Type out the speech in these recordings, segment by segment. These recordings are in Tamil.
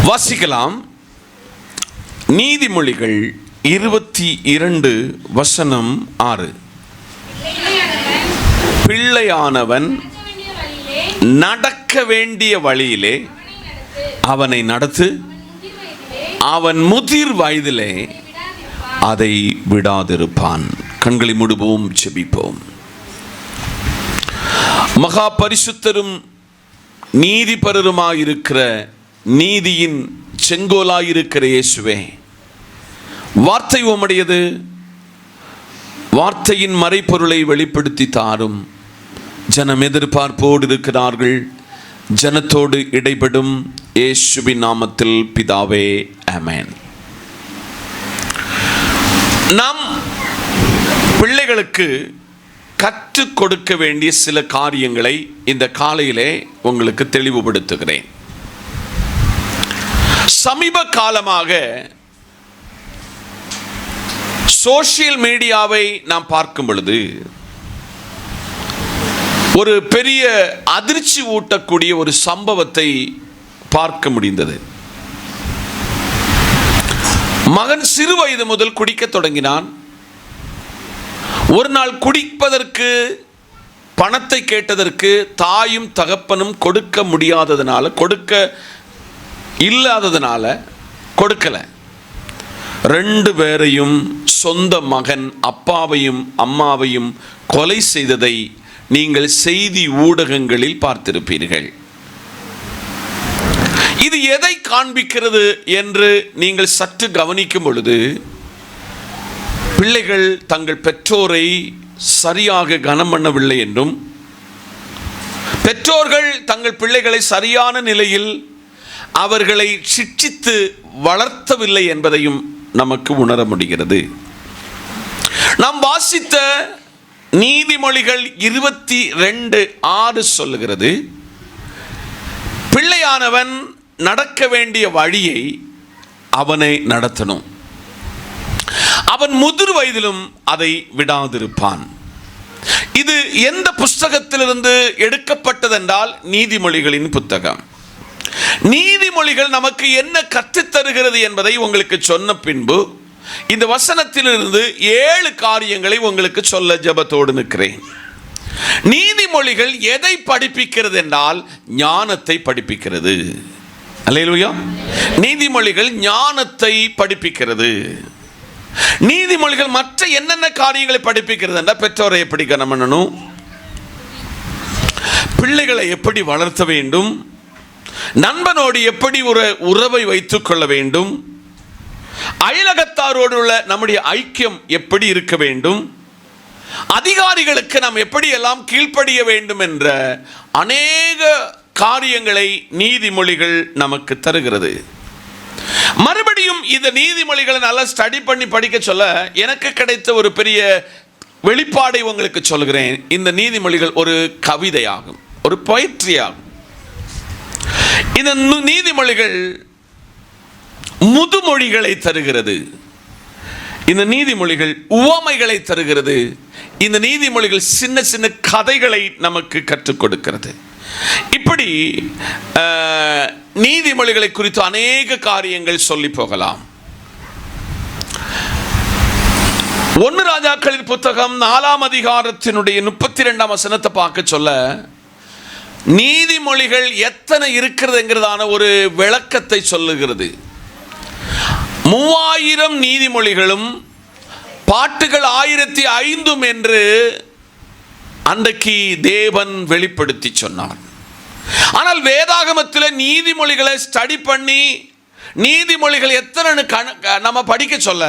வாசிக்கலாம். நீதிமொழிகள் 22:6. பிள்ளையானவன் நடக்க வேண்டிய வழியிலே அவனை நடத்து, அவன் முதிர் வயதிலே அதை விடாதிருப்பான். கண்களை மூடுவோம், ஜெபிப்போம். மகா பரிசுத்தரும் நீதிபரருமாயிருக்கிற நீதியின் செங்கோலாயிருக்கிற இயேசுவே, வார்த்தை உம்முடையது. வார்த்தையின் மறைப்பொருளை வெளிப்படுத்தி தாரும். ஜனம் எதிர்பார்ப்போடு இருக்கிறார்கள். ஜனத்தோடு இடைபடும் இயேசுவின் நாமத்தில் பிதாவே, ஆமென். நாம் பிள்ளைகளுக்கு கற்றுக் கொடுக்க வேண்டிய சில காரியங்களை இந்த காலையிலே உங்களுக்கு தெளிவுபடுத்துகிறேன். சமீப காலமாக சோசியல் மீடியாவை நாம் பார்க்கும் பொழுது ஒரு பெரிய அதிர்ச்சி ஊட்டக்கூடிய ஒரு சம்பவத்தை பார்க்க முடிந்தது. மகன் சிறு வயது முதல் குடிக்க தொடங்கினான். ஒரு நாள் குடிப்பதற்கு பணத்தை கேட்டதற்கு தாயும் தகப்பனும் கொடுக்க முடியாததுனால, கொடுக்க இல்லாததுனால கொடுக்கல. 2 பேரையும் சொந்த மகன் அப்பாவையும் அம்மாவையும் கொலை செய்ததை நீங்கள் செய்தி ஊடகங்களில் பார்த்திருப்பீர்கள். இது எதை காண்பிக்கிறது என்று நீங்கள் சற்று கவனிக்கும் பொழுது, பிள்ளைகள் தங்கள் பெற்றோரை சரியாக கனம் பண்ணவில்லை என்றும், பெற்றோர்கள் தங்கள் பிள்ளைகளை சரியான நிலையில் அவர்களை சிட்சித்து வளர்த்தவில்லை என்பதையும் நமக்கு உணர முடிகிறது. நாம் வாசித்த நீதிமொழிகள் 22:6 சொல்லுகிறது, பிள்ளையானவன் நடக்க வேண்டிய வழியை அவனை நடத்தணும், அவன் முதிர் வயதிலும் அதை விடாதிருப்பான். இது எந்த புஸ்தகத்திலிருந்து எடுக்கப்பட்டதென்றால் நீதிமொழிகளின் புத்தகம். நீதிமொழிகள் நமக்கு என்ன கற்றுத்தருகிறது என்பதை உங்களுக்கு சொன்ன பின்பு இந்த வசனத்திலிருந்து 7 காரியங்களை உங்களுக்கு சொல்ல ஜெபத்தோடு நிற்கிறேன். நீதிமொழிகள் எதை படிப்பிக்கிறது என்றால் ஞானத்தை படிப்பிக்கிறது. அல்லேலூயா. நீதிமொழிகள் ஞானத்தை படிப்பிக்கிறது. நீதிமொழிகள் மற்ற என்னென்ன காரியங்களை படிப்பிக்கிறது என்றால், பெற்றோரை எப்படி கனம் பண்ணணும், பிள்ளைகளை எப்படி வளர்த்த வேண்டும், நண்பனோடு எப்படி ஒரு உறவை வைத்துக் கொள்ள வேண்டும், அயலகத்தாரோடு உள்ள நம்முடைய ஐக்கியம் எப்படி இருக்க வேண்டும், அதிகாரிகளுக்கு நாம் எப்படி எல்லாம் கீழ்ப்படிய வேண்டும் என்ற அநேக காரியங்களை நீதிமொழிகள் நமக்கு தருகிறது. மறுபடியும் இந்த நீதிமொழிகளை நல்லா ஸ்டடி பண்ணி படிக்க சொல்ல எனக்கு கிடைத்த ஒரு பெரிய வெளிப்பாடை உங்களுக்கு சொல்கிறேன். இந்த நீதிமொழிகள் ஒரு கவிதையாகும், ஒரு பொயட்ரி ஆகும். இந்த நீதிமொழிகள் முதுமொழிகளை தருகிறது. இந்த நீதிமொழிகள் உவமைகளை தருகிறது. இந்த நீதிமொழிகள் சின்ன சின்ன கதைகளை நமக்கு கற்றுக் கொடுக்கிறது. இப்படி நீதிமொழிகளை குறித்து அநேக காரியங்கள் சொல்லி போகலாம். 1 ராஜாக்களின் புத்தகம் 4ஆம் அதிகாரத்தினுடைய 32ஆம் வசனத்தை பார்க்க சொல்ல, நீதிமொழிகள் எத்தனை இருக்கிறதுங்கிறதான ஒரு விளக்கத்தை சொல்லுகிறது. 3000 நீதிமொழிகளும் பாட்டுகள் 1005 என்று அன்றைக்கு தேவன் வெளிப்படுத்தி சொன்னார். ஆனால் வேதாகமத்தில் நீதிமொழிகளை ஸ்டடி பண்ணி நீதிமொழிகள் எத்தனை நம்ம படிக்க சொல்ல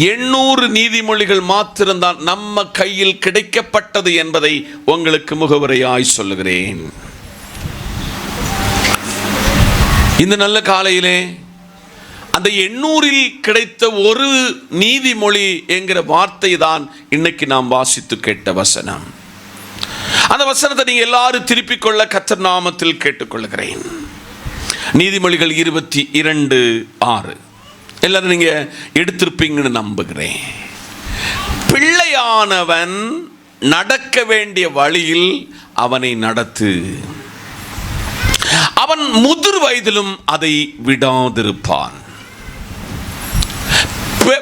800 நீதிமொழிகள் மாத்திரம்தான் நம்ம கையில் கிடைக்கப்பட்டது என்பதை உங்களுக்கு முகவரையாய் சொல்லுகிறேன். இந்த நல்ல காலையிலே அந்த 800 கிடைத்த ஒரு நீதிமொழி என்கிற வார்த்தை தான் இன்னைக்கு நாம் வாசித்து கேட்ட வசனம். அந்த வசனத்தை நீங்க எல்லாரும் திருப்பிக் கொள்ள கர்த்தர் நாமத்தில் கேட்டுக்கொள்கிறேன். நீதிமொழிகள் 22:6 எல்லாரும் நீங்க எடுத்திருப்பீங்கன்னு நம்புகிறேன். பிள்ளையானவன் நடக்க வேண்டிய வழியில் அவனை நடத்து, அவன் முதிர் வயதிலும் அதை விடாதிருப்பான்.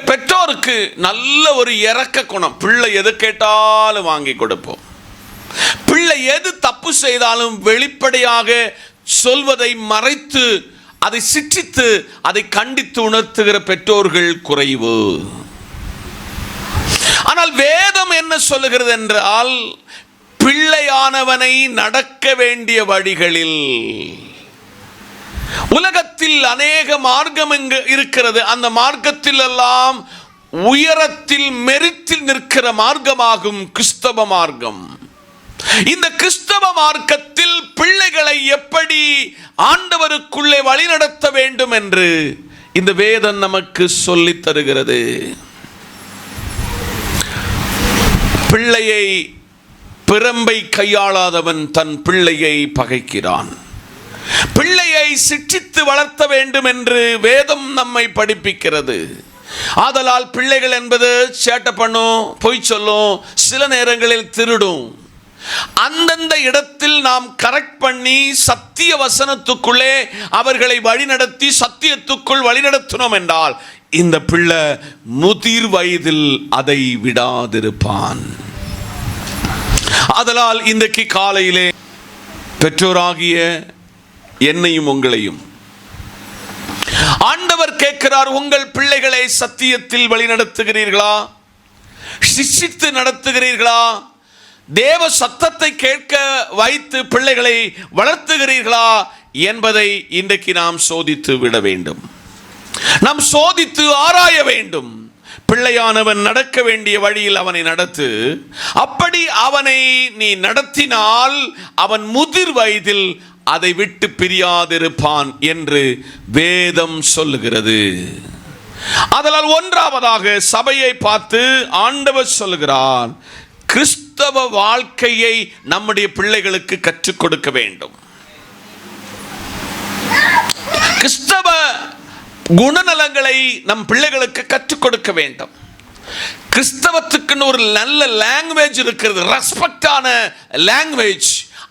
பெற்றோருக்கு நல்ல ஒரு இரக்க குணம். பிள்ளை எது கேட்டாலும் வாங்கி கொடுப்போம். பிள்ளை எது தப்பு செய்தாலும் வெளிப்படையாக சொல்வதை மறைத்து, அதை சிற்றித்து, அதை கண்டித்து உணர்த்துகிற பெற்றோர்கள் குறைவு. ஆனால் வேதம் என்ன சொல்லுகிறது என்றால், பிள்ளையானவனை நடக்க வேண்டிய வழிகளில், உலகத்தில் அநேக மார்க்கம் இருக்கிறது. அந்த மார்க்கத்தில் எல்லாம் உயரத்தில் மெரித்தில் நிற்கிற மார்க்கமாகும் கிறிஸ்தவ மார்க்கம். இந்த கிறிஸ்தவ மார்க்கத்தில் பிள்ளைகளை எப்படி ஆண்டவருக்குள்ளே வழிநடத்த வேண்டும் என்று இந்த வேதம் நமக்கு சொல்லித் தருகிறது. பிள்ளையை, பிரம்பை கையாளாதவன் தன் பிள்ளையை பகைக்கிறான். பிள்ளையை சிற்றித்து வளர்த்த வேண்டும் என்று வேதம் நம்மை படிப்பிக்கிறது. ஆதலால் பிள்ளைகள் என்பது சேட்டை பண்ணும், பொய் சொல்லும், சில நேரங்களில் திருடும். அந்தந்த இடத்தில் நாம் கரெக்ட் பண்ணி சத்திய வசனத்துக்குள்ளே அவர்களை வழிநடத்தி சத்தியத்துக்குள் வழிநடத்தினோம் என்றால் இந்த பிள்ளை முதிர் வயதில் அதை விடாதிருப்பான். ஆதலால் இன்றைக்கு காலையிலே பெற்றோராகிய என்னையும் உங்களையும் ஆண்டவர் கேட்கிறார், உங்கள் பிள்ளைகளை சத்தியத்தில் வழிநடத்துகிறீர்களா? சிக்ஷித்து நடத்துகிறீர்களா? தேவ சத்தத்தை கேட்க வைத்து பிள்ளைகளை வளர்த்துகிறீர்களா என்பதை இன்றைக்கு நாம் சோதித்து விட வேண்டும். நாம் சோதித்து ஆராய வேண்டும். பிள்ளையானவன் நடக்க வேண்டிய வழியில் அவனை நடத்து. அப்படி அவனை நீ நடத்தினால் அவன் முதிர் வயதில் அதை விட்டு பிரியாதிருப்பான் என்று வேதம் சொல்லுகிறது. அதனால் ஒன்றாவதாக சபையை பார்த்து ஆண்டவர் சொல்லுகிறார், கிறிஸ்தவ வாழ்க்கையை நம்முடைய பிள்ளைகளுக்கு கற்றுக் கொடுக்க வேண்டும். கிறிஸ்தவ குணநலங்களை நம் பிள்ளைகளுக்கு கற்றுக் கொடுக்க வேண்டும். கிறிஸ்தவத்துக்குன்னு ஒரு நல்ல லாங்குவேஜ் இருக்கிறது, ரெஸ்பெக்டான லாங்குவேஜ்.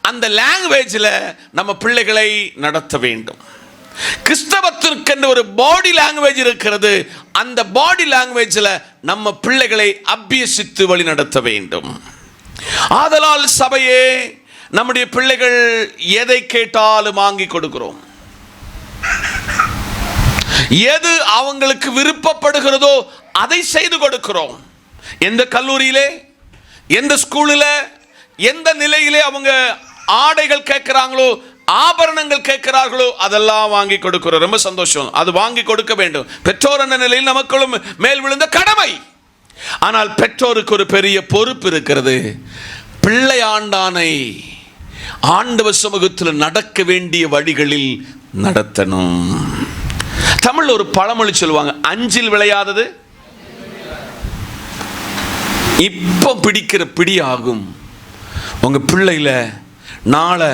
அந்த லாங்குவேஜில் நம்ம பிள்ளைகளை நடத்த வேண்டும். கிறிஸ்தவத்திற்கென்று ஒரு பாடி லாங்குவேஜ் இருக்கிறது. அந்த பாடி லாங்குவேஜில் நம்ம பிள்ளைகளை அபியசித்து வழி நடத்த வேண்டும். ஆதலால் சபையே, நம்முடைய பிள்ளைகள் எதை கேட்டாலும் வாங்கி கொடுக்கிறோம். எது அவங்களுக்கு விருப்பப்படுகிறதோ அதை செய்து கொடுக்கிறோம். எந்த கல்லூரியிலே, எந்த ஸ்கூலில், எந்த நிலையிலே அவங்க ஆடைகள் கேட்கிறாங்களோ, ஆபரணங்கள் கேட்கிறார்களோ அதெல்லாம் வாங்கி கொடுக்கிறோம். ரொம்ப சந்தோஷம். அது வாங்கி கொடுக்க வேண்டும். பெற்றோர் என்ற நிலையில் நமக்குள்ளும் மேல் விழுந்த கடமை. ஆனால் பெற்றோருக்கு ஒரு பெரிய பொறுப்பு இருக்கிறது. பிள்ளை ஆண்டானை ஆண்டவர் சமூகத்தில் நடக்க வேண்டிய வழிகளில் நடத்தணும். தமிழ்ல ஒரு பழமொழி சொல்லுவாங்க, அஞ்சில் விளையாதது இப்போ பிடிக்கிற பிடி ஆகும். உங்க பிள்ளையில நாளை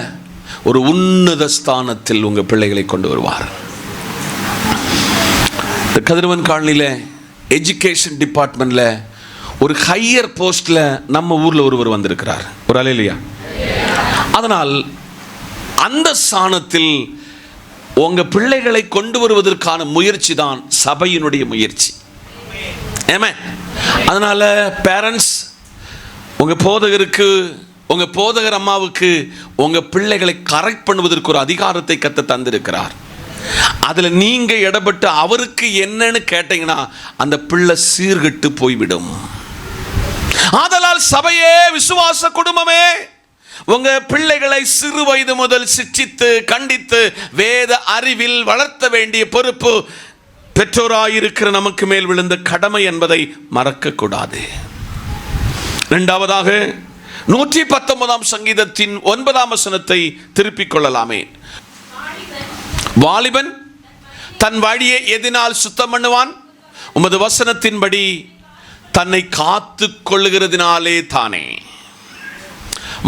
ஒரு உன்னத ஸ்தானத்தில் உங்க பிள்ளைகளை கொண்டு வருவார். கதிரவன் காலனியில் எஜுகேஷன் டிபார்ட்மெண்ட்ல ஒரு ஹையர் போஸ்ட்ல நம்ம ஊர்ல ஒருவர் வந்திருக்கிறார். ஒரு ஆள் இல்லையா? அதனால் அந்த ஸ்தானத்தில் உங்க பிள்ளைகளை கொண்டு வருவதற்கான முயற்சி தான் சபையினுடைய முயற்சி. அதனால பேரண்ட்ஸ், உங்க போதகருக்கு, உங்க போதகர் அம்மாவுக்கு உங்க பிள்ளைகளை கரெக்ட் பண்ணுவதற்கு ஒரு அதிகாரத்தை கத்த தந்திருக்கிறார். அதுல நீங்க இடப்பட்டு அவருக்கு என்னன்னு கேட்டீங்கன்னா அந்த பிள்ளை சீர்கெட்டு போய்விடும். ஆதலால் சபையே, விசுவாச குடும்பமே, உங்க பிள்ளைகளை சிறு வயது முதல் சிட்சித்து கண்டித்து வேத அறிவில் வளர்த்த வேண்டிய பொறுப்பு பெற்றோராயிருக்கிற நமக்கு மேல் விழுந்த கடமை என்பதை மறக்க கூடாது. இரண்டாவதாக 119 சங்கீதத்தின் 9 வசனத்தை திருப்பிக் கொள்ளலாமே. வாலிபன் தன் வழியை எதினால் சுத்தம் பண்ணுவான்? உமது வசனத்தின்படி தன்னை காத்து கொள்ளுகிறதினாலே தானே.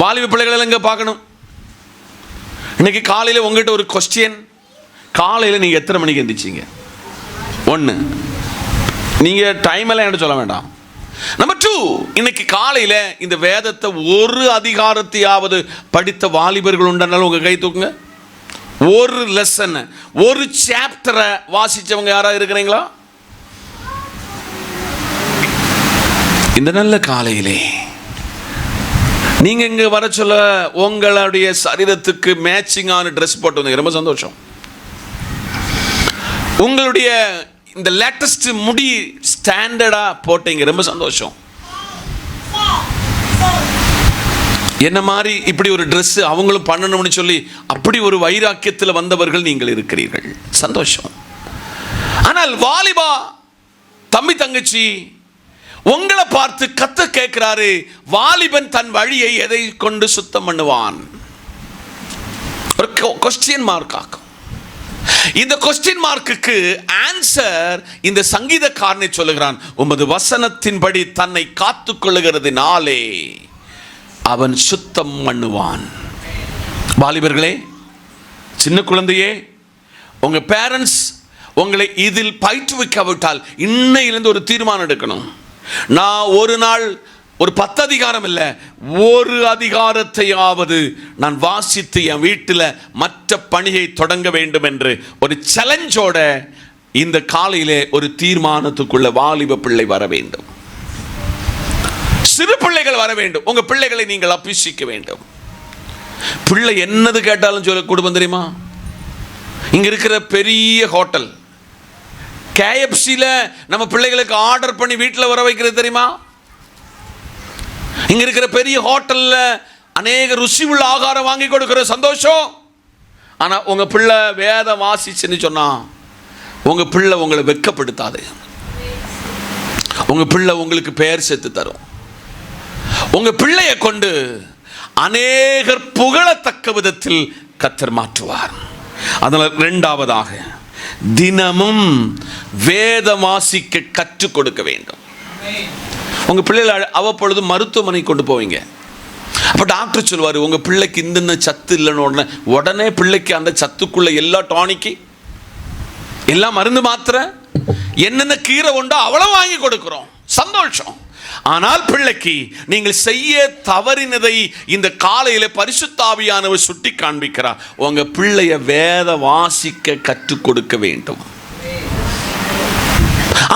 வாலிப பிள்ளைகளை எங்க பார்க்கணும்? இன்னைக்கு காலையில் உங்ககிட்ட ஒரு கொஸ்டின். காலையில் நீங்க எத்தனை மணிக்கு எந்திரிச்சீங்க? ஒன்று, நீங்க டைம் எல்லாம் என்ன சொல்ல வேண்டாம். நம்பர் 2, இன்னைக்கு காலையில இந்த வேதத்தை ஒரு அதிகாரத்தையாவது படித்த வாலிபர்கள் உண்டனாலும் உங்க கை தூக்குங்க. ஒரு லெசன், ஒரு சாப்டரை வாசிச்சவங்க யாரா இருக்கிறீங்களா? இந்த நல்ல காலையிலே நீங்க இங்க வர சொல்ல உங்களுடைய சரீரத்துக்கு மேட்சிங்கான ட்ரெஸ் போட்டு வந்தீங்க, ரொம்ப சந்தோஷம். உங்களுடைய இந்த லேட்டஸ்ட் முடி ஸ்டாண்டர்டா போட்டீங்க, ரொம்ப சந்தோஷம். என்ன மாதிரி இப்படி ஒரு ட்ரெஸ் அவங்களும் பண்ணணும்னு சொல்லி அப்படி ஒரு வைராக்கியத்தில் வந்தவர்கள் நீங்கள் இருக்கிறீர்கள், சந்தோஷம். ஆனால் வாலிபா தம்பி தங்கச்சி உங்களை பார்த்து கர்த்தர் கேட்கிறாரு, வாலிபன் தன் வழியை எதை கொண்டு சுத்தம் பண்ணுவான்? ஒரு கொஸ்டின் மார்க் ஆகும். இந்த கொஸ்டின் மார்க்குக்கு ஆன்சர் இந்த சங்கீதக்காரனை சொல்லுகிறான், உமது வசனத்தின்படி தன்னை காத்துக் கொள்ளுகிறதுனாலே அவன் சுத்தம் பண்ணுவான். வாலிபர்களே, சின்ன குழந்தையே, உங்க பேரண்ட்ஸ் உங்களை இதில் பயிற்றுவிக்காவிட்டால் இன்னையிலிருந்து ஒரு தீர்மானம் எடுக்கணும். நான் ஒரு நாள் ஒரு 10 அதிகாரம் இல்லை, ஒரு அதிகாரத்தையாவது நான் வாசித்து என் வீட்டில் மற்ற பணியை தொடங்க வேண்டும் என்று ஒரு சேலஞ்சோட இந்த காலையிலே ஒரு தீர்மானத்துக்குள்ள வாலிப பிள்ளை வர வேண்டும். சிறு பிள்ளைகள் வர வேண்டும். உங்க பிள்ளைகளை நீங்கள் அபிஷேகிக்க வேண்டும். பிள்ளை என்னது கேட்டாலும் சொல்ல கொடுப்போம் தெரியுமா? இங்க இருக்கிற பெரிய ஹோட்டல் KFCல நம்ம பிள்ளைகளுக்கு ஆர்டர் பண்ணி வீட்டில் வர வைக்கிறது தெரியுமா? இங்க இருக்கிற பெரிய ஹோட்டல்ல அநேக ருசி உள்ள ஆகாரம் வாங்கி கொடுக்கிற சந்தோஷம். ஆனா உங்க பிள்ளை வேதம் வாசிச்சுன்னு சொன்னா உங்க பிள்ளை உங்களை வெட்கப்படுத்தாது. உங்க பிள்ளை உங்களுக்கு பெயர் சேர்த்து தரும். உங்க பிள்ளையை கொண்டு அநேகர் புகழத்தக்க விதத்தில் கர்த்தர் மாற்றுவார். அதனால் இரண்டாவதாக தினமும் வேதம் வாசிக்க கற்றுக் கொடுக்க வேண்டும். உங்க பிள்ளைகளை அவ்வப்பொழுது மருத்துவமனை கொண்டு போவீங்க. அப்ப டாக்டர் சொல்வாரு, உங்க பிள்ளைக்கு இந்த சத்து இல்லைன்னு உடனே பிள்ளைக்கு அந்த சத்துக்குள்ள எல்லா டானிக்கு எல்லா மருந்து மாத்திரை என்னென்ன கீரை உண்டோ அவ்வளவு வாங்கி கொடுக்கிறோம், சந்தோஷம். ஆனால் பிள்ளைக்கு நீங்கள் செய்ய தவறினதை இந்த காலையில பரிசுத்த ஆவியானவர் சுட்டி காண்பிக்கிறார். உங்க பிள்ளைய வேத வாசிக்க கற்றுக் கொடுக்க வேண்டும்.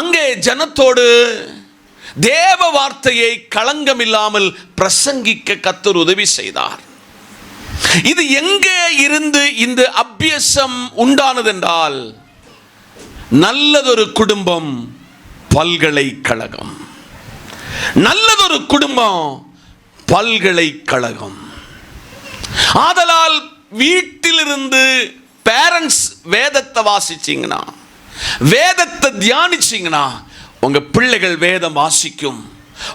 அங்கே ஜனத்தோடு தேவ வார்த்தையை களங்கம் இல்லாமல் பிரசங்கிக்க கர்த்தர் உதவி செய்தார். இது எங்கே இருந்து இந்த அபியாசம் உண்டானது என்றால், நல்லதொரு குடும்பம் பல்கலைக்கழகம். நல்லதொரு குடும்பம் பல்கலைக்கழகம். ஆதலால் வீட்டிலிருந்து பேரண்ட்ஸ் வேதத்தை வாசிச்சீங்கன்னா, வேதத்தை தியானிச்சீங்கன்னா உங்க பிள்ளைகள் வேதம் வாசிக்கும்,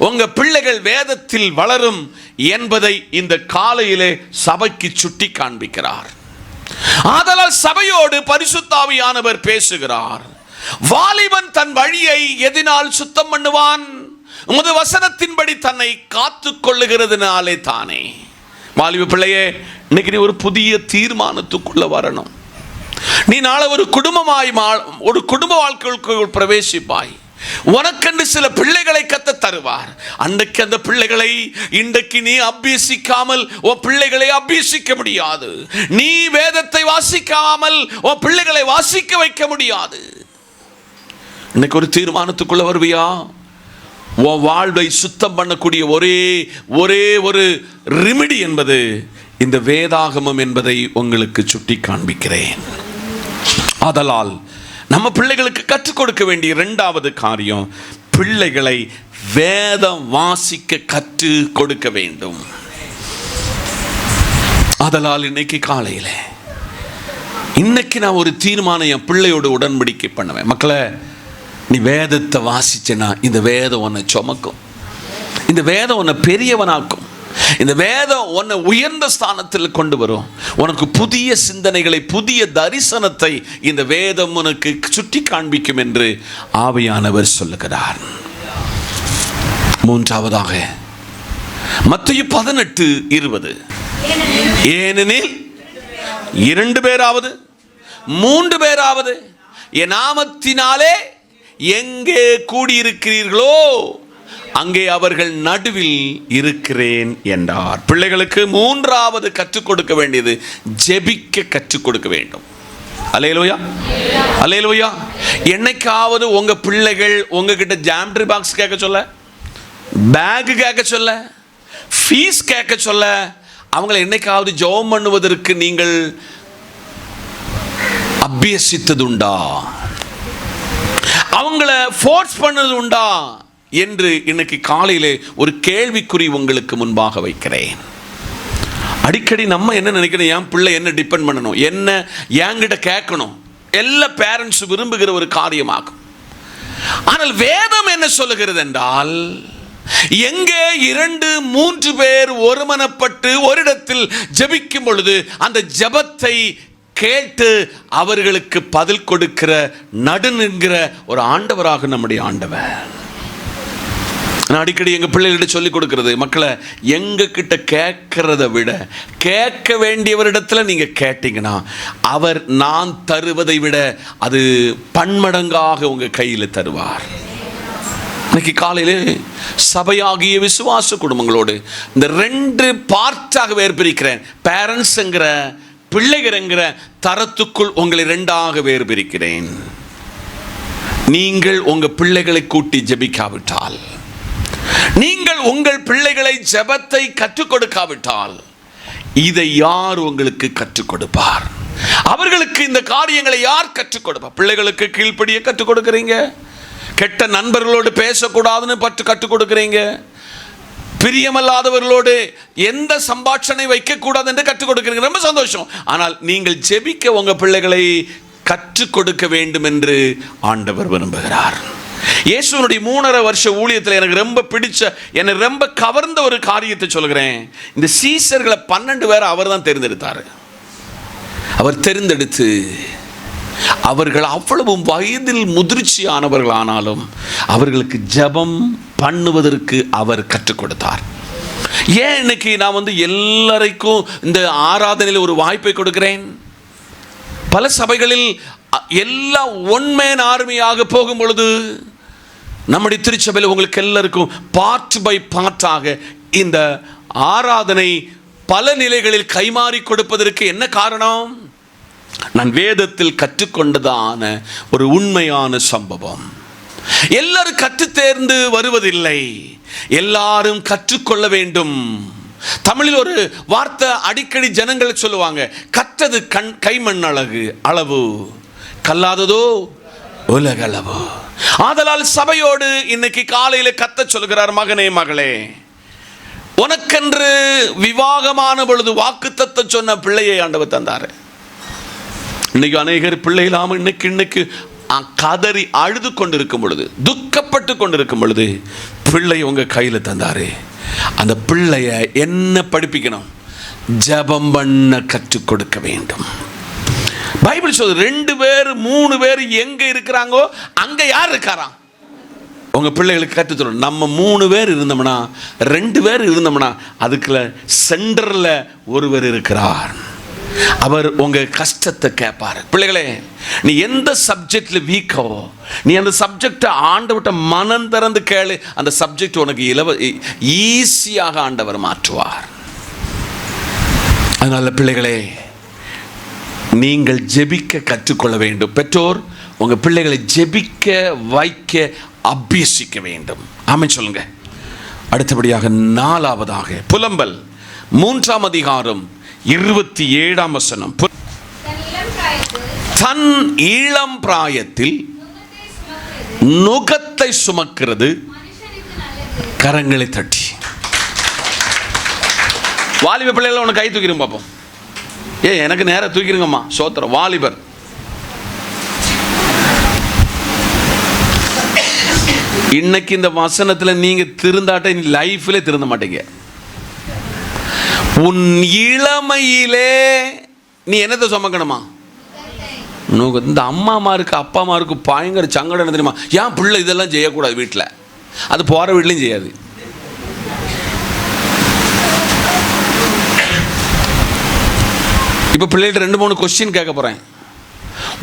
உங்க பிள்ளைகள் வேதத்தில் வளரும் என்பதை இந்த காலையிலே சபைக்கு சுட்டி காண்பிக்கிறார். ஆதலால் சபையோடு பரிசுத்த ஆவியானவர் பேசுகிறார். வாலிபன் தன் வழியை எதனால் சுத்தம் பண்ணுவான்? உமது வசனத்தின்படி தன்னை காத்துக் கொள்ளுகிறதுனாலே தானே. வாலிப பிள்ளையே, இன்னைக்கு நீ ஒரு புதிய தீர்மானத்துக்குள்ள வரணும். நீ நாளை ஒரு குடும்ப வாழ்க்கைக்குள் பிரவேசிப்பாய். உனக்கென்று சில பிள்ளைகளை கர்த்தர் தருவார். அன்றைக்கு அந்த பிள்ளைகளை இன்றைக்கு நீ அபியசிக்காமல் உன் பிள்ளைகளை அபியசிக்க முடியாது. நீ வேதத்தை வாசிக்காமல் உன் பிள்ளைகளை வாசிக்க வைக்க முடியாது. இன்னைக்கு ஒரு தீர்மானத்துக்குள்ள வருவியா? உன் வாழ்வை சுத்தம் பண்ணக்கூடிய ஒரே ஒரு ரெமிடி என்பது இந்த வேதாகமம் என்பதை உங்களுக்கு சுட்டி காண்பிக்கிறேன். ஆதலால் நம்ம பிள்ளைகளுக்கு கற்றுக் கொடுக்க வேண்டிய இரண்டாவது காரியம், பிள்ளைகளை வேதம் வாசிக்க கற்றுக் கொடுக்க வேண்டும். ஆதலால் இன்னைக்கு காலையில் இன்னைக்கு நான் ஒரு தீர்மானம் என் பிள்ளையோடு உடன்படிக்கை பண்ணுவேன். மக்களே, நீ வேதத்தை வாசிச்சனா இந்த வேதம் உன்னை சுமக்கும், இந்த வேதம் உன்னை பெரியவனாக்கும், இந்த வேதம் உன்னை உயர்ந்த ஸ்தானத்தில் கொண்டு வரும். உனக்கு புதிய சிந்தனைகளை, புதிய தரிசனத்தை இந்த வேதம் உனக்கு சுட்டி காண்பிக்கும் என்று ஆவியானவர் சொல்லுகிறார். மூன்றாவதாக மத்தேயு 18:20, ஏனெனில் 2 பேராவது 3 பேராவது என் நாமத்தினாலே எங்கே கூடியிருக்கிறீர்களோ அங்கே அவர்கள் நடுவில் இருக்கிறேன் என்றார். பிள்ளைகளுக்கு மூன்றாவது கற்றுக் கொடுக்க வேண்டியது ஜெபிக்க கற்றுக் கொடுக்க வேண்டும். அல்லேலூயா, அல்லேலூயா. என்னைக்காவது உங்க பிள்ளைகள் உங்ககிட்ட ஜாமெட்ரி பாக்ஸ் கேட்க சொல்ல, பேக் கேட்க சொல்ல, ஃபீஸ் கேட்க சொல்ல, அவங்களை என்னைக்காவது ஜெபம் பண்ணுவதற்கு நீங்கள் அபியசித்ததுண்டா? அவங்கள ஃபோர்ஸ் பண்ணது உண்டா என்று இன்னைக்கு காலையிலே ஒரு கேள்விக்குறி உங்களுக்கு முன்பாக வைக்கிறேன். அடிக்கடி நம்ம என்ன நினைக்கணும், என் பிள்ளை என்ன டிபெண்ட் பண்ணணும், என்ன என்கிட்ட கேட்கணும், எல்லா பேரண்ட்ஸ் விரும்புகிற ஒரு காரியமாகும். ஆனால் வேதம் என்ன சொல்லுகிறது என்றால், எங்கே 2-3 பேர் ஒருமனப்பட்டு ஒரு இடத்தில் ஜெபிக்கும் பொழுது அந்த ஜெபத்தை கேட்டு அவர்களுக்கு பதில் கொடுக்கிற நடுநிற்கிற ஒரு ஆண்டவராக நம்முடைய ஆண்டவர். நான் அடிக்கடி எங்கள் பிள்ளைகளிட்ட சொல்லிக் கொடுக்கிறது, மக்களை எங்க கிட்ட கேட்கறத விட கேட்க வேண்டியவரிடத்துல நீங்க கேட்டீங்கன்னா அவர் நான் தருவதை விட அது பன்மடங்காக உங்க கையில் தருவார். இன்னைக்கு காலையிலே சபையாகிய விசுவாச குடும்பங்களோடு இந்த 2 பார்ட்டாக வேறுபிரிக்கிறேன். பேரண்ட்ஸ்ங்கிற பிள்ளைகிற தரத்துக்குள் உங்களை 2ஆக வேறுபிரிக்கிறேன். நீங்கள் உங்க பிள்ளைகளை கூட்டி ஜெபிக்காவிட்டால், நீங்கள் உங்கள் பிள்ளைகளை ஜெபத்தை கற்றுக் கொடுக்காவிட்டால் இதை யார் உங்களுக்கு கற்றுக் கொடுப்பார்? அவர்களுக்கு இந்த காரியங்களை யார் கற்றுக் கொடுப்பார்? பிள்ளைகளுக்கு கீழ்ப்படிய கற்றுக் கொடுக்கிறீங்க, கெட்ட நண்பர்களோடு பேசக்கூடாதுன்னு கற்றுக் கொடுக்கிறீங்க, பிரியமல்லாதவர்களோடு எந்த சம்பாஷணை வைக்கக்கூடாது என்று கற்றுக் கொடுக்கிறீங்க. ரொம்ப சந்தோஷம். ஆனால் நீங்கள் ஜெபிக்க உங்க பிள்ளைகளை கற்றுக் கொடுக்க வேண்டும் என்று ஆண்டவர் விரும்புகிறார். இயேசுனுடைய 3.5 வருஷ ஊழியத்தில் எனக்கு ரொம்ப பிடிச்ச, எனக்கு ரொம்ப கவர்ந்த ஒரு காரியத்தை சொல்கிறேன். இந்த சீசர்களை 12 பேரை அவர் தான் தேர்ந்தெடுத்தார். அவர் தேர்ந்தெடுத்து அவர்கள் அவ்வளவு வயதில் முதிர்ச்சியானவர்கள் ஆனாலும் அவர்களுக்கு ஜெபம் பண்ணுவதற்கு அவர் கற்றுக் கொடுத்தார். ஏன் இன்னைக்கு நான் எல்லாருக்கும் இந்த ஆராதனையில் ஒரு வாய்ப்பை கொடுக்கிறேன்? பல சபைகளில் எல்லாம் ஒன் மேன் ஆர்மியாக போகும் பொழுது நம்முடைய திருச்சபையில் உங்களுக்கு எல்லாருக்கும் பார்ட் பை பார்ட்டாக இந்த ஆராதனை பல நிலைகளில் கைமாறி கொடுப்பதற்கு என்ன காரணம்? நான் வேதத்தில் கற்றுக்கொண்டதான ஒரு உண்மையான சம்பவம். எல்லாரும் கற்று தேர்ந்து வருவதில்லை, எல்லாரும் கற்றுக்கொள்ள வேண்டும். தமிழில் ஒரு வார்த்தை அடிக்கடி ஜனங்கள் சொல்லுவாங்க, கற்றது கைமண் அளவு, கல்லாததோ உலகளவு. ஆதலால் சபையோடு இன்னைக்கு காலையில கத்த சொல்கிறார், மகனே மகளே, உனக்கென்று விவாகமான பொழுது வாக்குத்தத்தம் சொன்ன பிள்ளையை ஆண்டவர் தந்தாரு. இன்னைக்கு அநேகர் பிள்ளை இல்லாமல் இன்னைக்கு கதறி அழுது கொண்டிருக்கும் பொழுது, துக்கப்பட்டு கொண்டிருக்கும் பொழுது பிள்ளை உங்க கையில் தந்தாரு. அந்த பிள்ளைய என்ன படிப்பிக்கணும்? ஜெபம் பண்ண கற்றுக் கொடுக்க வேண்டும். பைபிள் சொல்லுது 2 பேர் 3 பேர் எங்க இருக்கிறாங்கோ அங்க யார் இருக்காராம்? உங்க பிள்ளைகளுக்கு கற்றுத்தரணும். நம்ம 3 பேர் இருந்தோம்னா, 2 பேர் இருந்தோம்னா அதுக்குள்ள சென்டர்ல ஒருவர் இருக்கிறார். அவர் உங்க கஷ்டத்தை கேட்பார். பிள்ளைகளே, நீ எந்த சப்ஜெக்ட்ல வீக்கோ நீ அந்த சப்ஜெக்டை ஆண்டவர்கிட்ட மனம் திறந்து கேளு. அந்த சப்ஜெக்ட் உனக்கு ஈஸியாக ஆண்டவர் மாற்றுவார். அதனால பிள்ளைகளே, நீங்கள் ஜெபிக்க கற்றுக்கொள்ள வேண்டும். பெற்றோர் உங்க பிள்ளைகளை ஜெபிக்க வைக்க அபியசிக்க வேண்டும். ஆமென் சொல்லுங்க. அடுத்தபடியாக 4ஆவதாக புலம்பல் 3ஆம் அதிகாரம் 27ஆம் வசனம். தன் இளம் பிராயத்தில் நுகத்தை சுமக்கிறது கரங்களை தட்டி. வாலிப பிள்ளைகளை உனக்கு கை தூக்கிடும் பார்ப்போம். எனக்கு நேரம் தூக்கிருங்கம்மா. சோத்திரம். வாலிபர், இன்னைக்கு இந்த வசனத்தில் நீங்க திருந்தாட்ட லைஃப்ல திருந்த மாட்டீங்க. உன் இளமையிலே நீ என்னத்தை சுமக்கணுமா? இந்த அம்மாமாருக்கு அப்பாமாருக்கு பயங்கர சங்கடம் என்ன தெரியுமா? ஏன் பிள்ளை இதெல்லாம் செய்யக்கூடாது வீட்டில், அது போகிற வீட்லையும் செய்யாது. இப்போ பிள்ளைகிட்ட 2-3 கொஸ்டின் கேட்க போகிறேன்.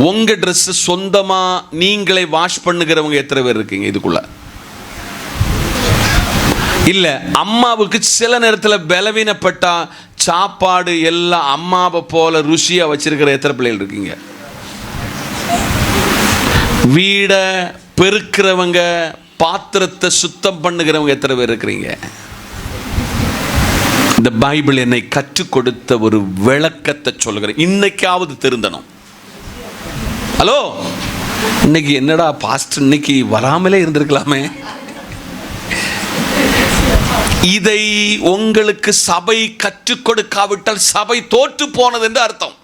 உங்கள் ட்ரெஸ்ஸு சொந்தமாக நீங்களே வாஷ் பண்ணுகிறவங்க எத்தனை பேர் இருக்கீங்க? இதுக்குள்ள இல்ல அம்மாவுக்கு சில நேரத்தில் பலவீனப்பட்டா சாப்பாடு எல்லாம் அம்மாவை போல ருசியா வச்சிருக்கிற எத்தனை பிள்ளைகள் இருக்கீங்க? வீட பெருக்கிறவங்க, பாத்திரத்தை சுத்தம் பண்ணுகிறவங்க எத்தனை பேர் இருக்கிறீங்க? இந்த பைபிள் என்னை கற்றுக் கொடுத்த ஒரு விளக்கத்தை சொல்லுகிறேன். இன்னைக்காவது திருந்தணும். ஹலோ, இன்னைக்கு என்னடா பாஸ்டர் இன்னைக்கு வராமலே இருந்திருக்கலாமே. இதை உங்களுக்கு சபை கற்றுக் கொடுக்காவிட்டால் சபை தோற்று போனது என்று அர்த்தம்.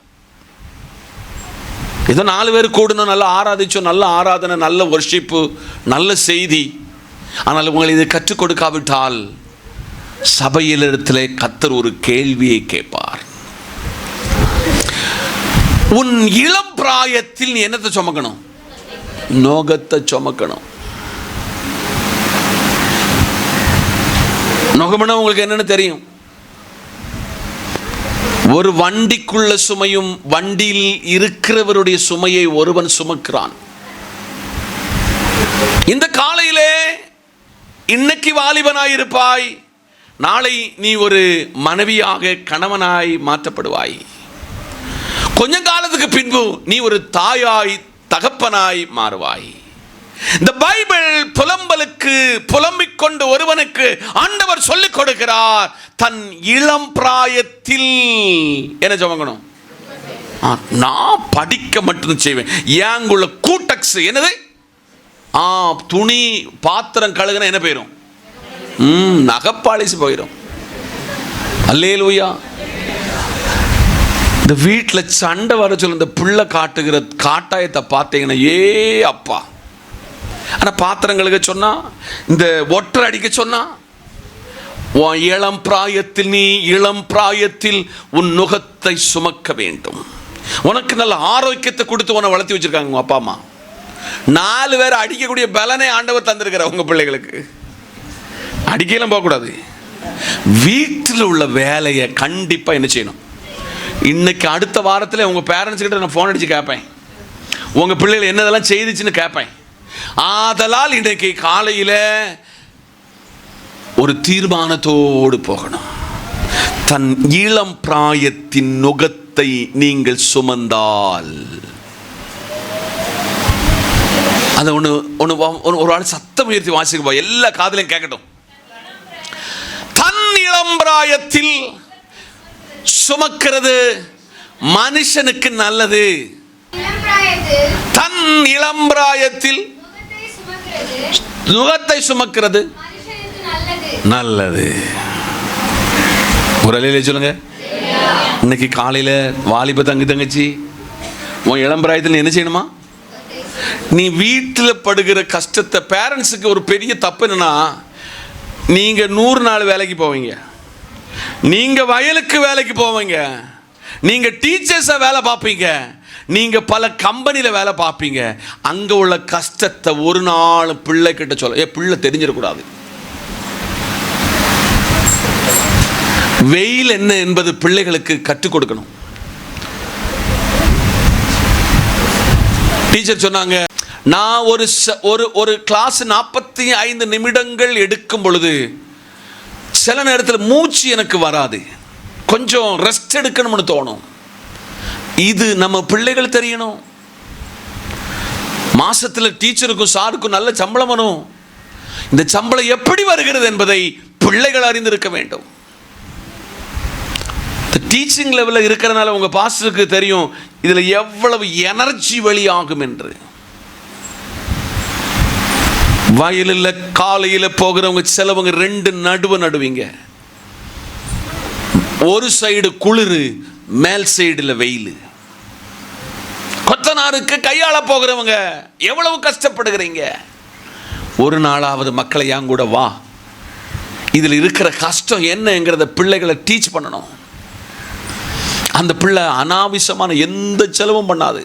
ஏதோ 4 பேர் கூடணும், நல்லா ஆராதிச்சோம், நல்ல ஆராதனை, நல்ல வர்ஷிப்பு, நல்ல செய்தி. ஆனால் உங்களை இதை கற்றுக் கொடுக்காவிட்டால் சபையிலிடத்திலே கர்த்தர் ஒரு கேள்வியை கேட்பார். உன் இளம் பிராயத்தில் நீ என்னத்தை சுமக்கணும்? நோகத்தை சுமக்கணும். நோகம்னா உங்களுக்கு என்னன்னு தெரியும்? ஒரு வண்டிக்குள்ள சுமையும் வண்டியில் இருக்கிறவருடைய சுமையை ஒருவன் சுமக்கிறான். இந்த காலையிலே இன்னைக்கு வாலிபனாய் இருப்பாய், நாளை நீ ஒரு மனைவியாக கணவனாய் மாற்றப்படுவாய். கொஞ்ச காலத்துக்கு பின்பு நீ ஒரு தாயாய் தகப்பனாய் மாறுவாய். இந்த பைபிள் புலம்பலுக்கு புலம்பிக் கொண்டு ஒருவனுக்கு ஆண்டவர் சொல்லிக் கொடுக்கிறார், தன் இளம் பிராயத்தில் என்ன சுமக்கணும்? நான் படிக்க மட்டும் செய்வேன். ஏங்குள்ள கூட்டக்ஸ் என்னது? துணி பாத்திரம் கழுகுனா என்ன போயிடும்? நகைப்பாலிசு போயிடும். அல்லேலூயா. இந்த வீட்டில் சண்டை வர சொல்ல இந்த பிள்ளை காட்டுகிற காட்டாயத்தை பார்த்தீங்கன்னா ஏ அப்பா. ஆனால் பாத்திரங்களுக்கு சொன்னா, இந்த ஒற்றை அடிக்க சொன்னா, உன் இளம் பிராயத்தில் நீ இளம் பிராயத்தில் உன் நுகத்தை சுமக்க வேண்டும். உனக்கு நல்ல ஆரோக்கியத்தை கொடுத்து உன்னை வளர்த்தி வச்சிருக்காங்க உங்க அப்பா அம்மா. 4 பேர் அடிக்கக்கூடிய பலனை ஆண்டவர் தந்திருக்கிற உங்க பிள்ளைகளுக்கு. அடிக்கலாம் போகக்கூடாது. வீட்டில் உள்ள வேலையை கண்டிப்பாக என்ன செய்யணும்? இன்னைக்கு அடுத்த வாரத்தில் உங்கள் பேரண்ட்ஸ் கிட்ட நான் ஃபோன் அடித்து கேட்பேன், உங்கள் பிள்ளைகள் என்னதெல்லாம் செய்துச்சுன்னு கேட்பேன். ஆதலால் இன்றைக்கு காலையில் ஒரு தீர்மானத்தோடு போகணும். தன் இளம் பிராயத்தின் நுகத்தை நீங்கள் சுமந்தால், அதை ஒரு ஆள் சத்தம் உயர்த்தி வாசிக்க, எல்லா காதலையும் கேட்கட்டும். தன் இளம் பிராயத்தில் சுமக்கிறது மனுஷனுக்கு நல்லது. தன் இளம் பிராயத்தில் நுகத்தை சுமக்கிறது நல்லது. ஒரு அலையில சொல்லுங்க. இன்னைக்கு காலையில வாலிப தங்கச்சி, உன் இளம் பிராயத்தில் என்ன செய்யணுமா? நீ வீட்டில் படுகிற கஷ்டத்தை, பேரண்ட்ஸுக்கு ஒரு பெரிய தப்பு என்னன்னா, நீங்க 100 நாள் வேலைக்கு போவீங்க, நீங்க வயலுக்கு வேலைக்கு போவீங்க, நீங்க டீச்சர்ஸா வேலை பார்ப்பீங்க, நீங்க பல கம்பெனியில் வேலை பார்ப்பீங்க. அங்க உள்ள கஷ்டத்தை ஒரு நாள் பிள்ளை கிட்ட சொல்ல, பிள்ளை தெரிஞ்சிடக்கூடாது. வெயில் என்ன என்பது பிள்ளைகளுக்கு கற்றுக் கொடுக்கணும். டீச்சர் சொன்னாங்க, நான் ஒரு கிளாஸ் 45 நிமிடங்கள் எடுக்கும் பொழுது சில நேரத்தில் மூச்சு எனக்கு வராது, கொஞ்சம் ரெஸ்ட் எடுக்கணும்னு தோணும். இது நம்ம பிள்ளைகள் தெரியணும். மாசத்தில் டீச்சருக்கும் சாருக்கும் நல்ல சம்பளம் வரும். இந்த சம்பளம் எப்படி வருகிறது என்பதை பிள்ளைகள் அறிந்திருக்க வேண்டும். டீச்சிங் லெவலில் இருக்கிறனால உங்க பாஸ்டருக்கு தெரியும் இதுல எவ்வளவு எனர்ஜி வெளியாகும் என்று. வயலில் காலையில் போகிறவங்க சிலவங்க 2 நடுவீங்க. ஒரு சைடு குளிர், மேல் சைடுல வெயில். கொத்தனாருக்கு கையாள போகிறவங்க எவ்வளவு கஷ்டப்படுகிறீங்க. ஒரு நாளாவது மக்களை ஏன் கூட வா, இதில் இருக்கிற கஷ்டம் என்னங்கிறத பிள்ளைகளை டீச் பண்ணணும். அந்த பிள்ளை அனாவசியமான எந்த செலவும் பண்ணாது.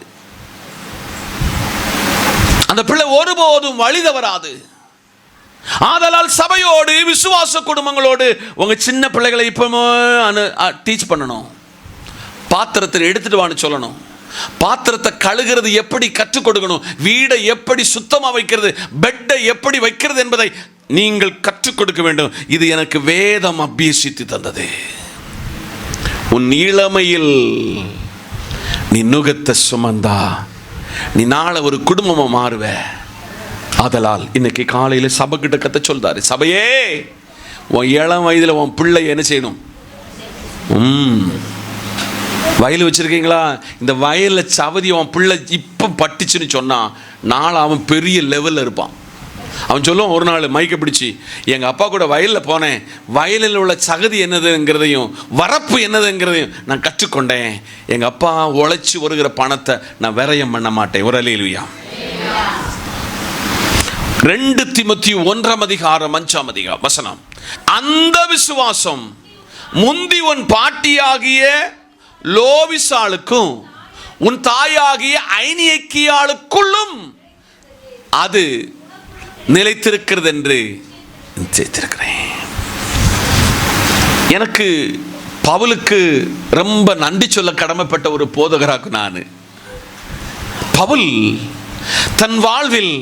அந்த பிள்ளை ஒருபோதும் வழி தவறாது. ஆதலால் சபையோடு விசுவாச குடும்பங்களோடு உங்க சின்ன பிள்ளைகளை இப்போ டீச் பண்ணணும். பாத்திரத்தை எடுத்துட்டு வான்னு சொல்லணும். பாத்திரத்தை கழுகிறது எப்படி கற்றுக் கொடுக்கணும். வீடை எப்படி சுத்தமாக வைக்கிறது, பெட்டை எப்படி வைக்கிறது என்பதை நீங்கள் கற்று கற்றுக் கொடுக்க வேண்டும். இது எனக்கு வேதம் அபியசித்து தந்தது. உன் இளமையில் நீ நுகத்தை சுமந்தா நீ நாளை ஒரு குடும்பமா மாறுவ. ஆதலால் இன்னைக்கு காலையில சபை கிட்ட கத்த சொல்றாரு, சபையே உன் இளம் வயதுல உன் பிள்ளை என்ன செய்யணும்? வயல் வச்சிருக்கீங்களா? இந்த வயல்ல சவதி உன் பிள்ளை இப்ப பட்டுச்சுன்னு சொன்னா நாளை அவன் பெரிய லெவல்ல இருப்பான். அவன் சொல்லுவான், ஒரு நாள் மைக்க பிடிச்சி, எங்கள் அப்பா கூட வயலில் போனேன், வயலில் உள்ள சகதி என்னதுங்கிறதையும் வரப்பு என்னதுங்கிறதையும் நான் கற்றுக்கொண்டேன். எங்கள் அப்பா உழைச்சி வருகிற பணத்தை நான் விரயம் பண்ண மாட்டேன். ஒரு அல்லேலூயா. 2 தீமோத்தேயு 1:5 அந்த விசுவாசம் முந்தி உன் பாட்டியாகிய லோவிசாளுக்கும் உன் தாயாகிய ஐனியக்கியாளுக்குள்ளும் அது நிலைத்திருக்கிறது என்று நிச்சயித்திருக்கிறேன். எனக்கு பவுலுக்கு ரொம்ப நன்றி சொல்ல கடமைப்பட்ட ஒரு போதகராக்கு நான். பவுல் தன் வாழ்வில்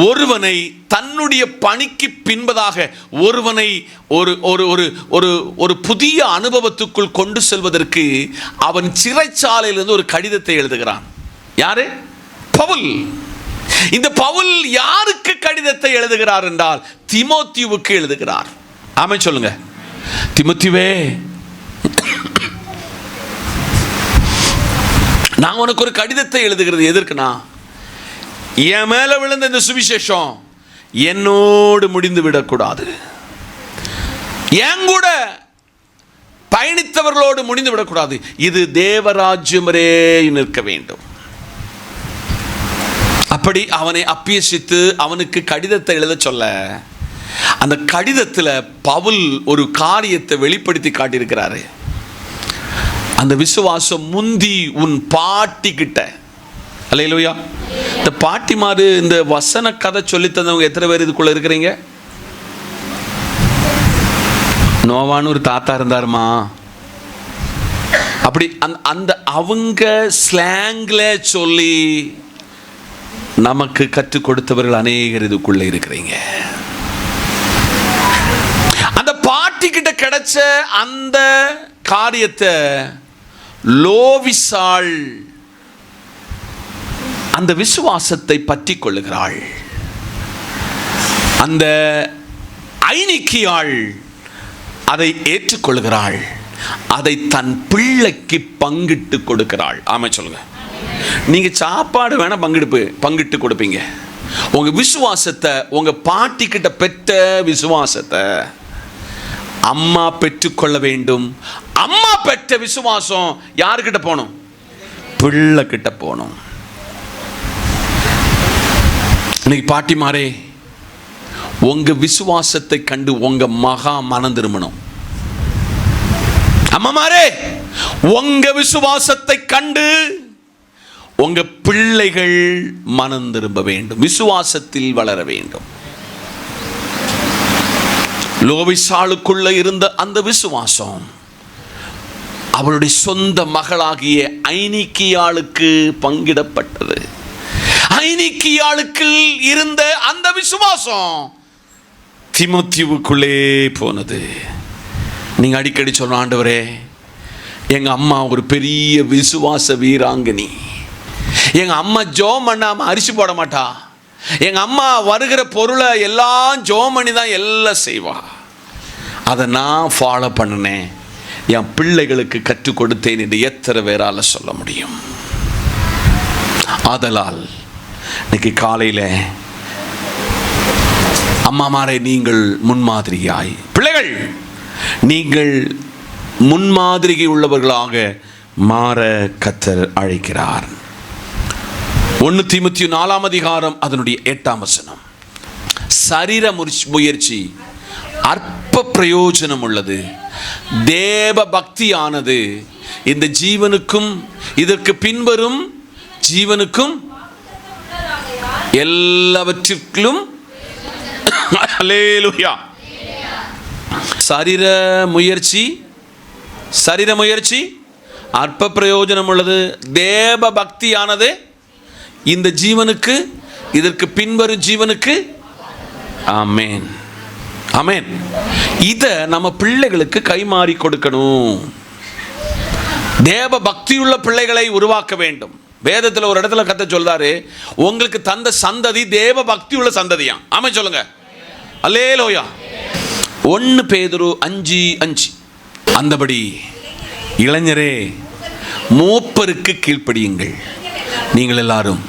ஒருவனை தன்னுடைய பணிக்கு பின்பதாக ஒருவனை ஒரு ஒரு ஒரு ஒரு ஒரு புதிய அனுபவத்துக்குள் கொண்டு செல்வதற்கு அவன் சிறைச்சாலையிலிருந்து ஒரு கடிதத்தை எழுதுகிறான். யாரு? பவுல். இந்த பவுல் யாருக்கு கடிதத்தை எழுதுகிறார் என்றால் தீமோத்தேயுவுக்கு எழுதுகிறார். ஆமென் சொல்லுங்க. தீமோத்தேயுவே, நான் உனக்கு ஒரு கடிதத்தை எழுதுகிறது எதற்குனா, என் மேல விழுந்த இந்த சுவிசேஷம் என்னோடு முடிந்து விடக்கூடாது, என் கூட பயணித்தவர்களோடு முடிந்து விடக்கூடாது. இது தேவராஜ்யம் வரை நிற்க வேண்டும். அப்படி அவனை அப்பியசித்து அவனுக்கு கடிதத்தை எழுத சொல்ல, அந்த கடிதத்தில் பவுல் ஒரு காரியத்தை வெளிப்படுத்தி காட்டியிருக்கிறாரு. அந்த விசுவாசம் முந்தி உன் பாட்டி கிட்ட. அல்லேலூயா. இந்த பாட்டி மாதிரி இந்த வசன கதை சொல்லி தந்தவங்க எத்தனை பேர் இதுக்குள்ள இருக்கிறீங்க? நோவான்னு ஒரு தாத்தா இருந்தாருமா, அப்படி அந்த அவங்க ஸ்லாங்ல சொல்லி நமக்கு கற்றுக் கொடுத்தவர்கள் அநேகர் இதுக்குள்ள இருக்கிறீங்க. அந்த பாட்டி கிட்ட கிடைச்ச அந்த காரியத்தை லோவிசாள் அந்த விசுவாசத்தை பற்றி கொள்ளுகிறாள். அந்த ஐனிக்கியாள் அதை ஏற்றுக்கொள்கிறாள். அதை தன் பிள்ளைக்கு பங்கிட்டு கொடுக்கிறாள். ஆமா சொல்லுங்க. நீங்க சாப்பாடு வேணா பங்கிட்டு கொடுப்பீங்க. உங்க விசுவாசத்தை, உங்க பாட்டி கிட்ட பெற்ற விசுவாசத்தை அம்மா பெற்றுக்கொள்ள வேண்டும். அம்மா பெற்ற விசுவாசம் யாருக்கிட்ட போகணும்? பிள்ளை கிட்ட போகணும். இன்னைக்கு பாட்டிமாரே, உங்க விசுவாசத்தை கண்டு உங்க மகா மனம் திரும்பணும். அம்மாமாரே, உங்க விசுவாசத்தை கண்டு உங்க பிள்ளைகள் மனம் திரும்ப வேண்டும், விசுவாசத்தில் வளர வேண்டும். லோவிசாளுக்குள்ள இருந்த அந்த விசுவாசம் அவளுடைய சொந்த மகளாகிய ஐனிக்கியாளுக்கு பங்கிடப்பட்டது. ஐனிக்கியாளுக்கு இருந்த அந்த விசுவாசம் தீமோத்தேயுவுக்குள்ளே போனது. நீங்க அடிக்கடி சொல்ற, ஆண்டவரே, எங்க அம்மா ஒரு பெரிய விசுவாச வீராங்கனி. எங்க அம்மா ஜோம் பண்ணாம அரிசி போட மாட்டா. எங்க அம்மா வருகிற பொருளை எல்லாம் ஜோம் பண்ணி தான் எல்லாம் செய்வா. அதை நான் ஃபாலோ பண்ணினேன், என் பிள்ளைகளுக்கு கற்றுக் கொடுத்தேன் என்று எத்தனை பேரால சொல்ல முடியும்? ஆதலால் இன்னைக்கு காலையில் அம்மாமாரை நீங்கள் முன்மாதிரியாய், பிள்ளைகள் நீங்கள் முன்மாதிரி உள்ளவர்களாக மாற கர்த்தர் அழைக்கிறார். 1 தீமோத்தேயு 4 அதனுடைய 8 சரீர முயற்சி அற்ப பிரயோஜனம் உள்ளது, தேவ பக்தியானது இந்த ஜீவனுக்கும் இதற்கு பின்வரும் ஜீவனுக்கும் எல்லாவற்றிற்கும் அல்லேலூயா. சரீர முயற்சி அற்ப பிரயோஜனம் உள்ளது, தேவ பக்தியானது இந்த ஜீவனுக்கு இதற்கு பின்வரும் ஜீவனுக்கு. ஆமென். ஆமென். இதை நம்ம பிள்ளைகளுக்கு கைமாறி கொடுக்கணும். தேவ பக்தியுள்ள பிள்ளைகளை உருவாக்க வேண்டும். வேதத்தில் ஒரு இடத்துல கர்த்தர் சொல்றாரு, உங்களுக்கு தந்த சந்ததி தேவ பக்தியுள்ள சந்ததியா. ஆமென் சொல்லுங்க. அல்லேலூயா. 1 பேதுரு 5:5. அந்தபடி இளைஞரே, மூப்பருக்கு கீழ்ப்படியுங்கள். நீங்கள் எல்லாரும்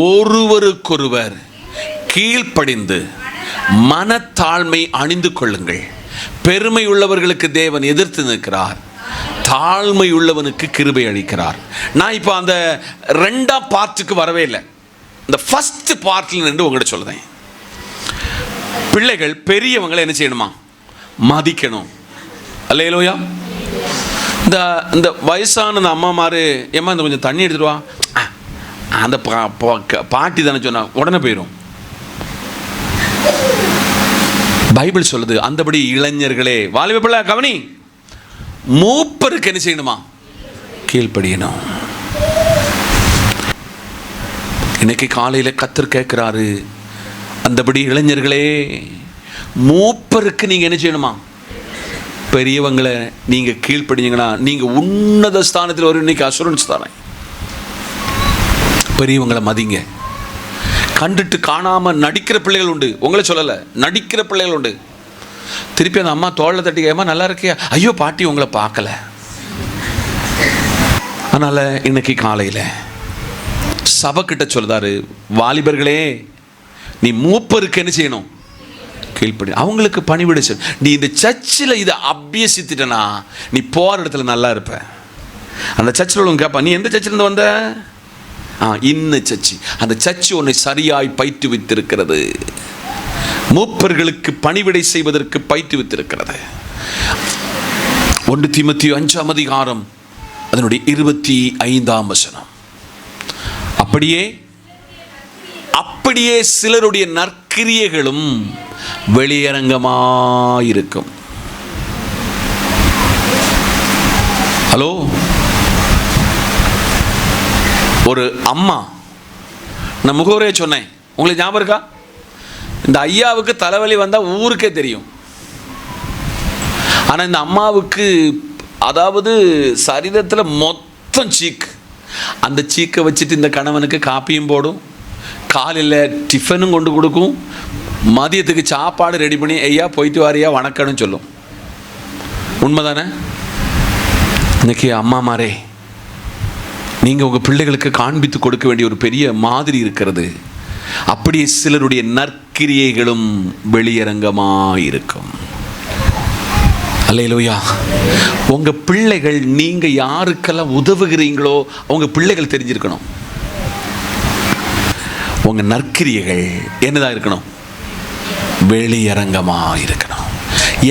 ஒருவருக்கொருவர் கீழ்ப்படிந்து மனத்தாழ்மை அணிந்து கொள்ளுங்கள். பெருமை உள்ளவர்களுக்கு தேவன் எதிர்த்து நிற்கிறார், தாழ்மை உள்ளவனுக்கு கிருபை அளிக்கிறார். நான் இப்போ அந்த 2ஆம் பார்ட்டுக்கு வரவே இல்லை. இந்த ஃபர்ஸ்ட் பார்ட்டில் நின்று உங்கள்கிட்ட சொல்லுதேன். பிள்ளைகள் பெரியவங்களை என்ன செய்யணுமா? மதிக்கணும். அல்லேலூயா. இந்த வயசான அம்மாமாரு, ஏமா இந்த கொஞ்சம் தண்ணி எடுத்துட்டு வா, அந்த பாட்டி தானே சொன்னா உடனே போயிடும். பைபிள் சொல்லுது, அந்தபடி இளைஞர்களே, வாலிப பிள்ளை கவனி, மூப்பருக்கு என்ன செய்யணுமா? கீழ்ப்படியணும். இன்னைக்கு காலையில் கர்த்தர் கேட்கிறாரு, அந்தபடி இளைஞர்களே, மூப்பருக்கு நீங்க என்ன செய்யணுமா? பெரியவங்களை நீங்க கீழ்ப்படிங்கன்னா நீங்க உன்னத ஸ்தானத்தில் ஒரு இன்னைக்கு அசுரன்ஸ் தானே. பெரியவங்களை மதிங்க. கண்டுட்டு காணாம நடிக்கிற பிள்ளைகள் உண்டு. உங்களை சொல்லலை, நடிக்கிற பிள்ளைகள் உண்டு. திருப்பி அந்த அம்மா தோளில் தட்டி, ஏமா நல்லா இருக்கியா? ஐயோ பாட்டி உங்களை பார்க்கல. அதனால இன்னைக்கு காலையில் சபைக்கிட்ட சொல்றாரு, வாலிபர்களே, நீ மூப்பருக்கு என்ன செய்யணும்? கீழ்ப்படி. அவங்களுக்கு பணிவிடை செய்யணும். நீ இந்த சர்ச்சில் இதை அபியசித்துட்டனா நீ போகிற இடத்துல நல்லா இருப்ப. அந்த சர்ச்சில் உள்ளவங்க கேட்பா, நீ எந்த சர்ச்சிலேருந்து வந்த? இன்ன சர்ச்சி. அந்த சர்ச்சி உன்னை சரியாய் பயிற்றுவித்திருக்கிறது. மூப்பர்களுக்கு பணிவிடை செய்வதற்கு பயிற்றுவித்திருக்கிறது. 1 தீமோத்தேயு 5ஆம் அதிகாரம் அதனுடைய 25ஆம் வசனம். அப்படியே சிலருடைய நற்கிரியைகளும் வெளியரங்கமாயிருக்கும். ஹலோ, ஒரு அம்மா, நான் முகவரே சொன்னேன், உங்களுக்கு ஞாபகம் இருக்கா? இந்த ஐயாவுக்கு தலைவலி வந்தால் ஊருக்கே தெரியும். ஆனால் இந்த அம்மாவுக்கு, அதாவது சரீரத்தில் மொத்தம் சீக்கு. அந்த சீக்கை வச்சுட்டு இந்த கணவனுக்கு காப்பியும் போடும், காலையில் டிஃபனும் கொண்டு கொடுக்கும், மதியத்துக்கு சாப்பாடு ரெடி பண்ணி, ஐயா போயிட்டு வாரியா வணக்கம்னு சொல்லும். உண்மைதானே? இன்னைக்கு அம்மாமாரே, நீங்கள் உங்கள் பிள்ளைகளுக்கு காண்பித்து கொடுக்க வேண்டிய ஒரு பெரிய மாதிரி இருக்கிறது. அப்படியே சிலருடைய நற்கிரியைகளும் வெளியரங்கமாயிருக்கும். அல்லேலூயா. உங்கள் பிள்ளைகள், நீங்கள் யாருக்கெல்லாம் உதவுகிறீங்களோ அவங்க பிள்ளைகள் தெரிஞ்சிருக்கணும். உங்கள் நற்கிரியைகள் என்னதான் இருக்கணும்? வெளியரங்கமாயிருக்கணும்.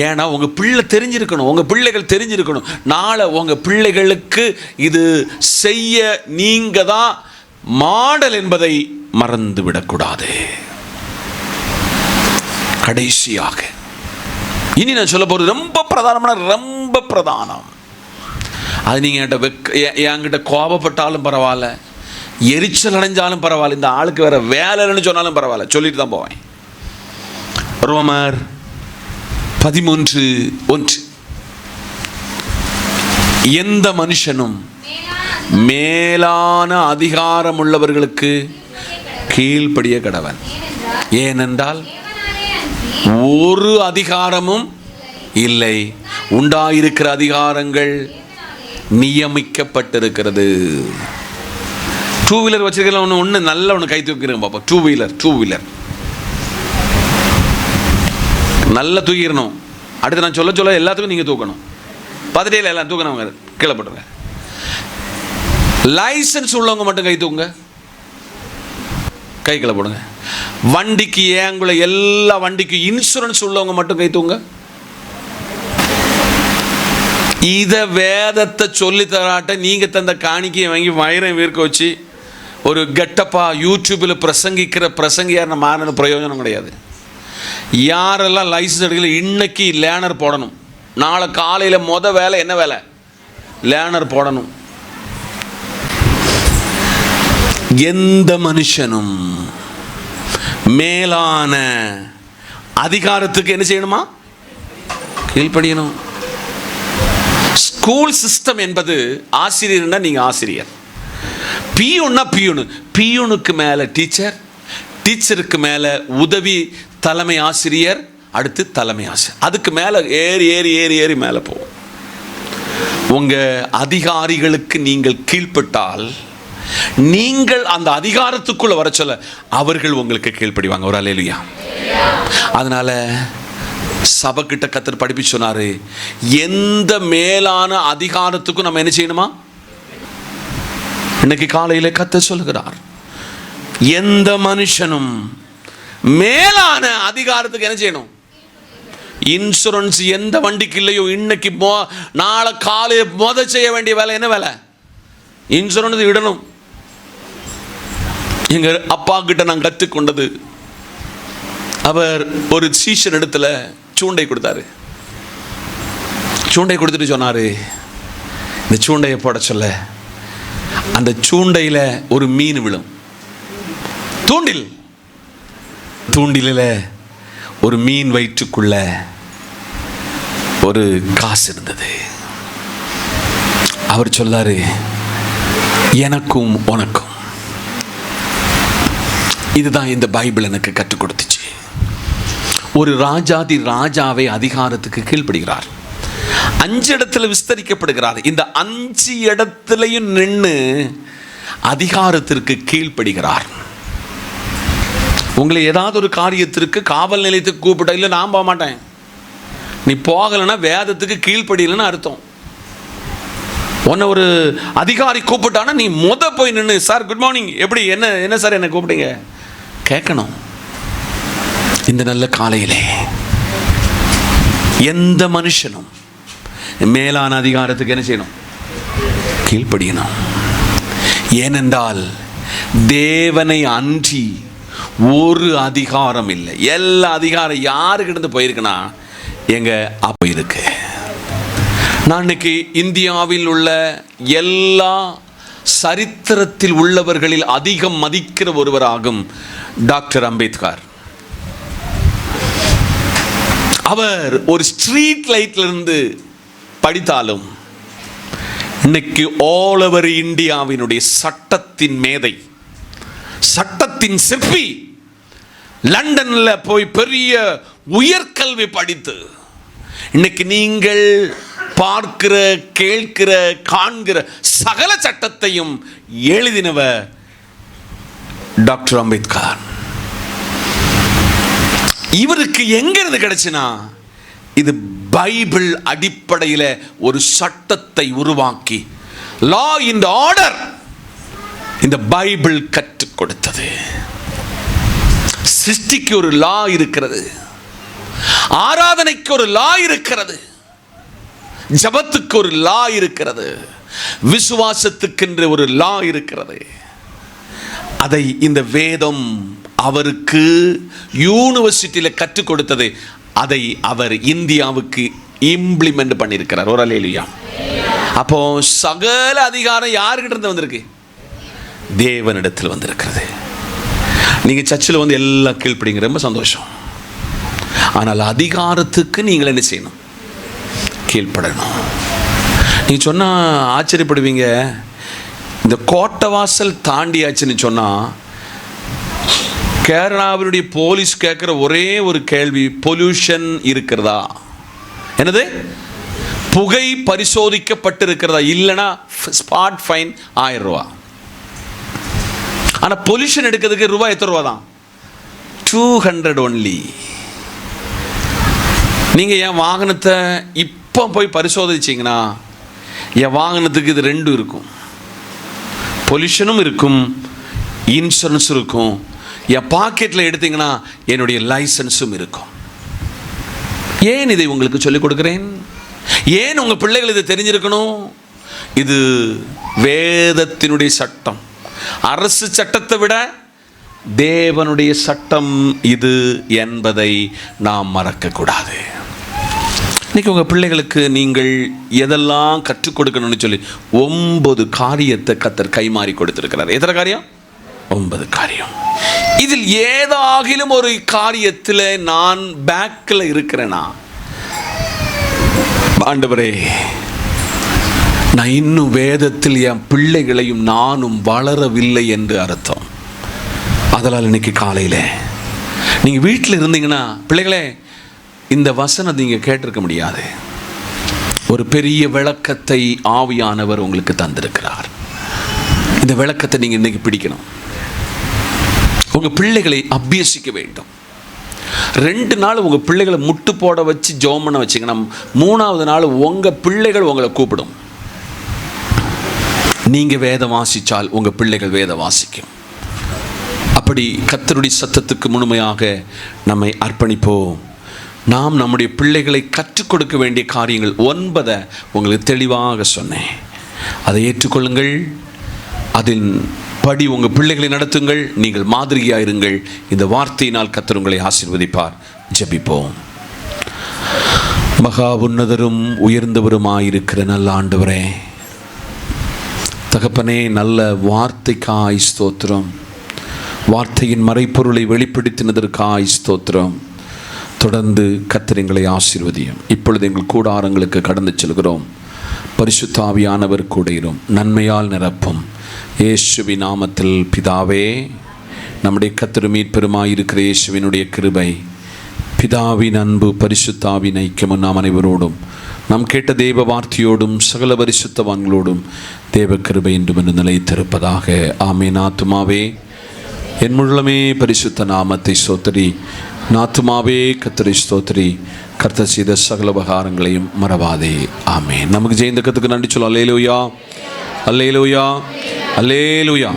ஏன்னா உங்கள் பிள்ளை தெரிஞ்சிருக்கணும், உங்கள் பிள்ளைகள் தெரிஞ்சிருக்கணும். நாளை உங்கள் பிள்ளைகளுக்கு இது செய்ய நீங்கள் தான் மாடல் என்பதை மறந்து விடக்கூடாது. கடைசியாக இனி நான் சொல்ல போகிறது ரொம்ப பிரதானம். அது நீங்கள் என்கிட்ட கோபப்பட்டாலும் பரவாயில்ல, எரிச்சல் அடைஞ்சாலும் பரவாயில்ல, இந்த ஆளுக்கு வேற வேலைன்னு சொன்னாலும் பரவாயில்ல, சொல்லிட்டு தான் போவேன். ரோமர் 13:1. எந்த மனுஷனும் மேலான அதிகாரம் உள்ளவர்களுக்கு கீழ்ப்படிய கடவன். ஏனென்றால் ஒரு அதிகாரமும் இல்லை, உண்டாயிருக்கிற அதிகாரங்கள் நியமிக்கப்பட்டிருக்கிறது. 2 வீலர் வச்சிருக்கல ஒன்று நல்ல ஒன்று கை தூக்கிறேன் பாப்பா. 2 வீலர் நல்லா தூக்கிடணும். அடுத்து நான் சொல்ல எல்லாத்துக்கும் நீங்கள் தூக்கணும். பார்த்துட்டே இல்லை, எல்லாம் தூக்கணவங்க கீழே போட்டுருங்க. லைசன்ஸ் உள்ளவங்க மட்டும் கை தூக்குங்க, கை கீழே போடுங்க. வண்டிக்கு ஏங்குள்ள எல்லா வண்டிக்கும் இன்சூரன்ஸ் உள்ளவங்க மட்டும் கை தூங்க. இதை வேதத்தை சொல்லி தராட்ட நீங்கள் தந்த காணிக்கையை வாங்கி வயிறை வீர்க்க வச்சு ஒரு கெட்டப்பா யூடியூப்பில் பிரசங்கிக்கிற பிரசங்கியார் மாறின பிரயோஜனம் கிடையாது. யாரெல்லாம் லைசன்ஸ் எடுக்கல இன்னைக்கு லேனர் போடணும். நாளை காலையில் வேலை என்ன வேலை? லேனர் போடணும். எந்த மனுஷனும் மேலான அதிகாரத்துக்கு என்ன செய்யணுமா? கீழ்ப்படியணும். ஸ்கூல் சிஸ்டம் என்பது ஆசிரியர்னா நீங்க ஆசிரியர், பியூன்னா பியூனு, பியூனுக்கு மேல டீச்சர், டீச்சருக்கு மேல உதவி தலைமை ஆசிரியர், அடுத்து தலைமை ஆசிரியர், அதுக்கு மேல ஏறி ஏறி ஏறி ஏறி மேல போகும். உங்க அதிகாரிகளுக்கு நீங்கள் கீழ்ப்பட்டால் நீங்கள் அந்த அதிகாரத்துக்குள்ள வர சொல்ல அவர்கள் உங்களுக்கு கீழ்ப்படிவாங்க. ஒரு அல்லேலூயா. அதனால சபைக்கிட்ட கர்த்தர் படிப்பிச்சு சொன்னாரு, எந்த மேலான அதிகாரத்துக்கும் நம்ம என்ன செய்யணுமா? இன்னைக்கு காலையில கர்த்தர் சொல்லுகிறார், எந்த மனுஷனும் மேலான அதிகாரத்துக்கு என்ன செய்யணும்? இன்சூரன்ஸ் எந்த வண்டிக்கு இல்லையோ இன்னைக்கு நாளை காலையில் செய்ய வேண்டிய வேலை என்ன வேலை? இன்சூரன்ஸ் இடணும். எங்க அப்பா கிட்ட நான் கற்றுக்கொண்டது, அவர் ஒரு சீசன் இடத்துல சூண்டை கொடுத்தாரு. சூண்டை கொடுத்துட்டு சொன்னாரு, இந்த சூண்டையை போட சொல்ல அந்த சூண்டையில ஒரு மீன் விழும். தூண்டில ஒரு மீன் வயிற்றுக்குள்ள ஒரு காசு இருந்தது. அவர் சொல்லாரு, எனக்கும் உனக்கும். இதுதான் இந்த பைபிள் எனக்கு கற்றுக் கொடுத்துச்சு. ஒரு ராஜாதி ராஜாவை அதிகாரத்துக்கு கீழ்ப்படுகிறார். 5 இடத்துல விஸ்தரிக்கப்படுகிறார். இந்த 5 இடத்துலையும் நின்று அதிகாரத்திற்கு கீழ்ப்படுகிறார். உங்களை ஏதாவது ஒரு காரியத்திற்கு காவல் நிலையத்துக்கு கூப்பிட்ட, இல்லை நான் போக மாட்டேன், நீ போகலைன்னா வேதத்துக்கு கீழ்ப்படியலைன்னு அர்த்தம். உன்னை ஒரு அதிகாரி கூப்பிட்டானா நீ போய் நின்று, சார் குட் மார்னிங், எப்படி என்ன சார் என்ன கூப்பிட்டீங்க கேட்கணும். இந்த நல்ல காலையிலே எந்த மனுஷனும் மேலான அதிகாரத்துக்கு என்ன செய்யணும்? கீழ்ப்படியணும். ஏனென்றால் தேவனை அன்றி ஒரு அதிகாரம் இல்லை. எல்லா அதிகாரம் யாருக்கிட்ட போயிருக்குன்னா எங்க அப்ப இருக்கு. நான் இன்னைக்கு இந்தியாவில் உள்ள எல்லா சரித்திரத்தில் உள்ளவர்களில் அதிகம் மதிக்கிற ஒருவராகும் டாக்டர் அம்பேத்கர். அவர் ஒரு ஸ்ட்ரீட் லைட்ல இருந்து படித்தாலும் இன்னைக்கு ஆல் ஓவர் இந்தியாவினுடைய சட்டத்தின் மேதை, சட்டத்தின் சிற்பி, லண்டன்ல போய் பெரிய உயர்கல்வி படித்து இன்னைக்கு நீங்கள் பார்க்கிற, கேட்கிற, காண்கிற சகல சட்டத்தையும் எழுதினவர் டாக்டர் அம்பேத்கர். இவருக்கு எங்க இருந்து கிடைச்சுனா, இது பைபிள் அடிப்படையில் ஒரு சட்டத்தை உருவாக்கி, லா இன் ஆர்டர், இந்த பைபிள் கற்றுக் கொடுத்தது. சிருஷ்டிக்கு ஒரு லா இருக்கிறது, ஆராதனைக்கு ஒரு லா இருக்கிறது, ஜபத்துக்கு ஒரு லா இருக்கிறது, விசுவாசத்துக்கென்று ஒரு லா இருக்கிறது. அதை இந்த வேதம் அவருக்கு யூனிவர்சிட்டியில் கற்றுக் கொடுத்தது. அதை அவர் இந்தியாவுக்கு இம்ப்ளிமெண்ட் பண்ணியிருக்கிறார். ஒரு அல்லேலூயா. அப்போ சகல அதிகாரம் யாருக்கிட்ட இருந்து வந்திருக்கு? தேவனிடத்தில் வந்திருக்கிறது. நீங்க சர்ச்சில் வந்து எல்லாம் கீழ்ப்படிங்க, ரொம்ப சந்தோஷம். ஆனால் அதிகாரத்துக்கு நீங்கள் என்ன செய்யணும்? கீழ்ப்படணும். நீங்க சொன்னா ஆச்சரியப்படுவீங்க. இந்த கோட்டை வாசல் தாண்டியாச்சுன்னு சொன்னா கேரளாவினுடைய போலீஸ் கேட்குற ஒரே ஒரு கேள்வி, பொல்யூஷன் இருக்கிறதா? என்னது? புகை பரிசோதிக்கப்பட்டிருக்கிறதா? இல்லைன்னா ஸ்பாட் ஃபைன் 1000 ரூபா. ஆனால் பொல்யூஷன் எடுக்கிறதுக்கு ரூபாய் எத்தனை ரூபா தான்? 200 ஒன்லி. நீங்கள் என் வாகனத்தை இப்போ போய் பரிசோதிச்சிங்கன்னா என் வாகனத்துக்கு இது 2 இருக்கும், பொல்யூஷனும் இருக்கும், இன்சூரன்ஸ் இருக்கும். என் பாக்கெட்டில் எடுத்தீங்கன்னா என்னுடைய லைசன்ஸும் இருக்கும். ஏன் இதை உங்களுக்கு சொல்லிக் கொடுக்கிறேன்? ஏன் உங்கள் பிள்ளைகள் இதை தெரிஞ்சிருக்கணும்? இது வேதத்தினுடைய சட்டம். அரசு சட்டத்தை விட தேவனுடைய சட்டம் இது என்பதை நாம் மறக்கக்கூடாது. இன்னைக்கு உங்கள் பிள்ளைகளுக்கு நீங்கள் எதெல்லாம் கற்றுக் கொடுக்கணும்னு சொல்லி 9 காரியத்தை கர்த்தர் கைமாறி கொடுத்திருக்கிறார். எத்தனை காரியம்? 9 காரியம். இதில் ஏதாகிலும் ஒரு காரியத்தில் நான் பேக்கில் இருக்கிறேனா, ஆண்டவரே நான் இன்னும் வேதத்தில் என் பிள்ளைகளையும் நானும் வளரவில்லை என்று அர்த்தம். அதனால் இன்னைக்கு காலையில் நீங்கள் வீட்டில் இருந்தீங்கன்னா, பிள்ளைகளே இந்த வசனம் நீங்கள் கேட்டிருக்க முடியாது. ஒரு பெரிய விளக்கத்தை ஆவியானவர் உங்களுக்கு தந்திருக்கிறார். இந்த விளக்கத்தை நீங்கள் இன்னைக்கு பிடிக்கணும். உங்கள் பிள்ளைகளை அபியசிக்க வேண்டும். 2 நாள் உங்கள் பிள்ளைகளை முட்டு போட வச்சு ஜெபம் பண்ண வச்சிங்கன்னா, 3ஆவது நாள் உங்கள் பிள்ளைகள் உங்களை கூப்பிடும். நீங்கள் வேதம் வாசித்தால் உங்கள் பிள்ளைகள் வேதம் வாசிக்கும். அப்படி கர்த்தருடைய சத்தத்துக்கு முழுமையாக நம்மை அர்ப்பணிப்போம். நாம் நம்முடைய பிள்ளைகளை கற்றுக் கொடுக்க வேண்டிய காரியங்கள் 9 உங்களுக்கு தெளிவாக சொன்னேன். அதை ஏற்றுக்கொள்ளுங்கள். அதில் படி உங்கள் பிள்ளைகளை நடத்துங்கள். நீங்கள் மாதிரியாக இருங்கள். இந்த வார்த்தையினால் கர்த்தர் உங்களை ஆசீர்வதிப்பார். ஜெபிப்போம். மகா உன்னதரும் உயர்ந்தவருமாயிருக்கிற நல்ல ஆண்டவரே, தகப்பனே, நல்ல வார்த்தைக்காய் ஸ்தோத்திரம். வார்த்தையின் மறைப்பொருளை வெளிப்படுத்தினதற்காய் ஸ்தோத்திரம். தொடர்ந்து கர்த்தர் எங்களை ஆசீர்வதியும். இப்பொழுது எங்கள் கூடாரங்களுக்கு கடந்து செல்கிறோம். பரிசுத்த ஆவியானவர் கூட இரும். நன்மையால் நிரப்பும். இயேசுவின் நாமத்தில் பிதாவே, நம்முடைய கர்த்தர் மீட்பெருமாயிருக்கிற இயேசுவினுடைய கிருபை, பிதாவின் அன்பு, பரிசுத்த ஆவியின் ஐக்கியம் நாம் அனைவரோடும், நாம் கேட்ட தேவ வார்த்தையோடும் சகல பரிசுத்தவான்களோடும் தேவ கிருபை என்றும் நிலைத்திருப்பதாக. ஆமென். ஆத்துமாவே என் முழுமே பரிசுத்த நாமத்தை ஸ்தோத்திரி. நாத்துமாவே கர்த்தரை ஸ்தோத்திரி. கர்த்தர் செய்த சகல உபகாரங்களையும் மறவாதே. ஆமென். நமக்கு ஜெயந்த கத்துக்கு நன்றி சொல்லும். அல்லேலூயா, அல்லேலூயா, அல்லேலூயா.